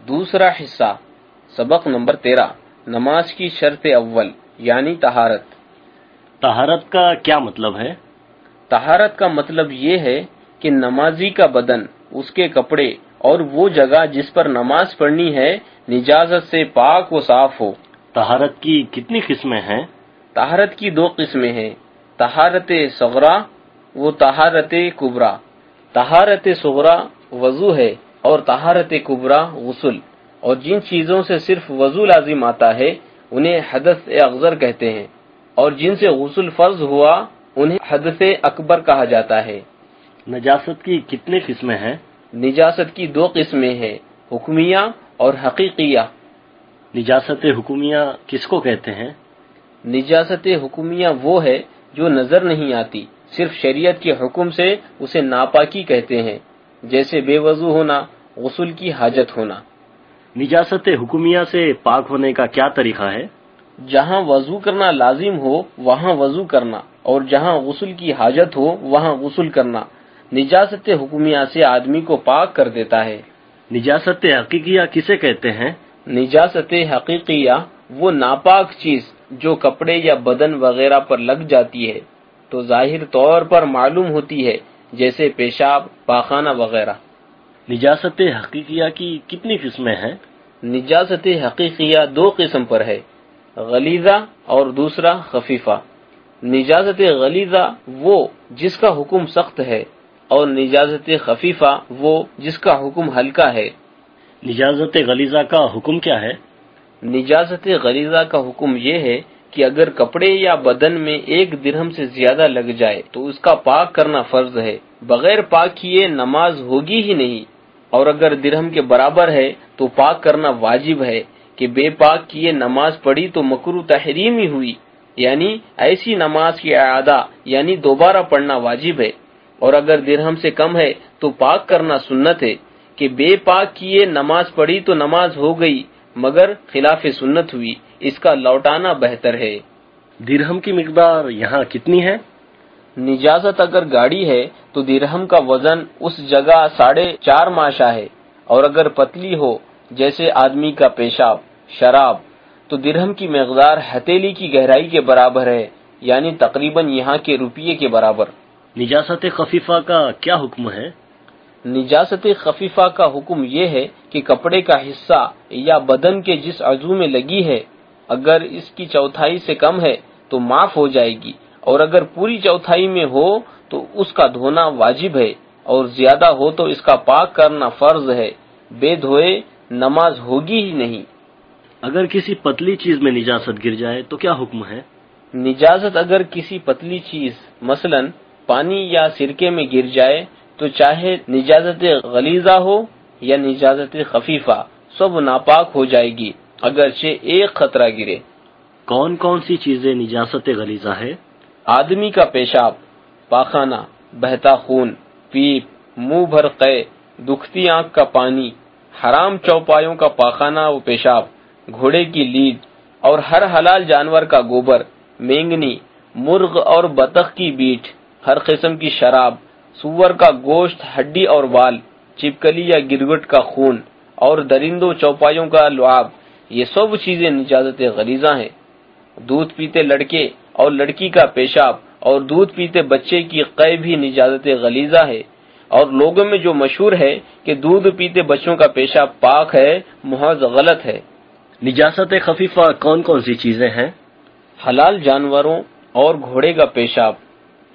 دوسرا حصہ سبق نمبر 13 نماز کی شرط اول یعنی طہارت۔ طہارت کا کیا مطلب ہے؟ طہارت کا مطلب یہ ہے کہ نمازی کا بدن، اس کے کپڑے اور وہ جگہ جس پر نماز پڑھنی ہے نجاست سے پاک و صاف ہو۔ طہارت کی کتنی قسمیں ہیں؟ طہارت کی 2 قسمیں ہیں، طہارت صغرا و طہارت کبریٰ۔ طہارت صغرا وضو ہے اور طہارت کبریٰ غسل، اور جن چیزوں سے صرف وضو لازم آتا ہے انہیں حدث اصغر کہتے ہیں، اور جن سے غسل فرض ہوا انہیں حدث اکبر کہا جاتا ہے۔ نجاست کی کتنی قسمیں ہیں؟ نجاست کی 2 قسمیں ہیں، حکمیہ اور حقیقیہ۔ نجاست حکمیہ کس کو کہتے ہیں؟ نجاست حکمیہ وہ ہے جو نظر نہیں آتی، صرف شریعت کے حکم سے اسے ناپاکی کہتے ہیں، جیسے بے وضو ہونا، غسل کی حاجت ہونا۔ نجاست حکمیہ سے پاک ہونے کا کیا طریقہ ہے؟ جہاں وضو کرنا لازم ہو وہاں وضو کرنا، اور جہاں غسل کی حاجت ہو وہاں غسل کرنا نجاست حکمیہ سے آدمی کو پاک کر دیتا ہے۔ نجاست حقیقیہ کسے کہتے ہیں؟ نجاست حقیقیہ وہ ناپاک چیز جو کپڑے یا بدن وغیرہ پر لگ جاتی ہے تو ظاہر طور پر معلوم ہوتی ہے، جیسے پیشاب، پاخانہ وغیرہ۔ نجاست حقیقیہ کی کتنی قسمیں ہیں؟ نجاست حقیقیہ 2 قسم پر ہے، غلیظہ اور دوسرا خفیفہ۔ نجاست غلیظہ وہ جس کا حکم سخت ہے، اور نجاست خفیفہ وہ جس کا حکم ہلکا ہے۔ نجاست غلیظہ کا حکم کیا ہے؟ نجاست غلیظہ کا حکم یہ ہے کہ اگر کپڑے یا بدن میں 1 درہم سے زیادہ لگ جائے تو اس کا پاک کرنا فرض ہے، بغیر پاک کیے نماز ہوگی ہی نہیں، اور اگر درہم کے برابر ہے تو پاک کرنا واجب ہے کہ بے پاک کیے نماز پڑھی تو مکروہ تحریم ہی ہوئی، یعنی ایسی نماز کی اعادہ یعنی دوبارہ پڑھنا واجب ہے، اور اگر درہم سے کم ہے تو پاک کرنا سنت ہے کہ بے پاک کیے نماز پڑھی تو نماز ہو گئی مگر خلاف سنت ہوئی، اس کا لوٹانا بہتر ہے۔ درہم کی مقدار یہاں کتنی ہے؟ نجاست اگر گاڑی ہے تو درہم کا وزن اس جگہ 4.5 ماشا ہے، اور اگر پتلی ہو جیسے آدمی کا پیشاب، شراب، تو درہم کی مقدار ہتھیلی کی گہرائی کے برابر ہے، یعنی تقریباً یہاں کے روپیے کے برابر۔ نجاست خفیفہ کا کیا حکم ہے؟ نجاست خفیفہ کا حکم یہ ہے کہ کپڑے کا حصہ یا بدن کے جس عضو میں لگی ہے اگر اس کی چوتھائی سے کم ہے تو معاف ہو جائے گی، اور اگر پوری چوتھائی میں ہو تو اس کا دھونا واجب ہے، اور زیادہ ہو تو اس کا پاک کرنا فرض ہے، بے دھوئے نماز ہوگی ہی نہیں۔ اگر کسی پتلی چیز میں نجاست گر جائے تو کیا حکم ہے؟ نجاست اگر کسی پتلی چیز مثلا پانی یا سرکے میں گر جائے تو چاہے نجاست غلیظہ ہو یا نجاست خفیفہ سب ناپاک ہو جائے گی، اگرچہ 1 قطرہ گرے۔ کون کون سی چیزیں نجاست غلیظہ ہے؟ آدمی کا پیشاب، پاخانہ، بہتا خون، پیپ، منہ بھر قے، دکھتی آنکھ کا پانی، حرام چوپایوں کا پاخانہ و پیشاب، گھوڑے کی لید، اور ہر حلال جانور کا گوبر، مینگنی، مرغ اور بطخ کی بیٹ، ہر قسم کی شراب، سور کا گوشت، ہڈی اور بال، چپکلی یا گرگٹ کا خون، اور درندوں چوپایوں کا لعاب، یہ سب چیزیں نجاست غلیظہ ہیں۔ دودھ پیتے لڑکے اور لڑکی کا پیشاب اور دودھ پیتے بچے کی قے بھی نجاست غلیظہ ہے، اور لوگوں میں جو مشہور ہے کہ دودھ پیتے بچوں کا پیشاب پاک ہے، محض غلط ہے۔ نجاست خفیفہ کون کون سی چیزیں ہیں؟ حلال جانوروں اور گھوڑے کا پیشاب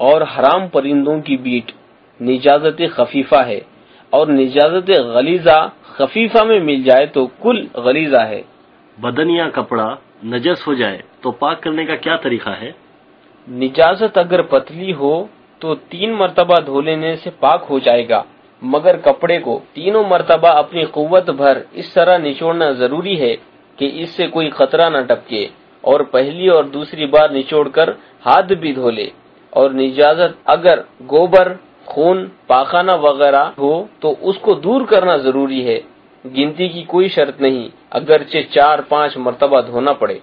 اور حرام پرندوں کی بیٹ نجاست خفیفہ ہے، اور نجاست غلیظہ خفیفہ میں مل جائے تو کل غلیظہ ہے۔ بدن یا کپڑا نجس ہو جائے تو پاک کرنے کا کیا طریقہ ہے؟ نجاست اگر پتلی ہو تو 3 مرتبہ دھو لینے سے پاک ہو جائے گا، مگر کپڑے کو 3 مرتبہ اپنی قوت بھر اس طرح نچوڑنا ضروری ہے کہ اس سے کوئی قطرہ نہ ٹپکے، اور پہلی اور دوسری بار نچوڑ کر ہاتھ بھی دھو لے۔ اور نجاست اگر گوبر، خون، پاخانہ وغیرہ ہو تو اس کو دور کرنا ضروری ہے، گنتی کی کوئی شرط نہیں، اگرچہ 4-5 مرتبہ دھونا پڑے۔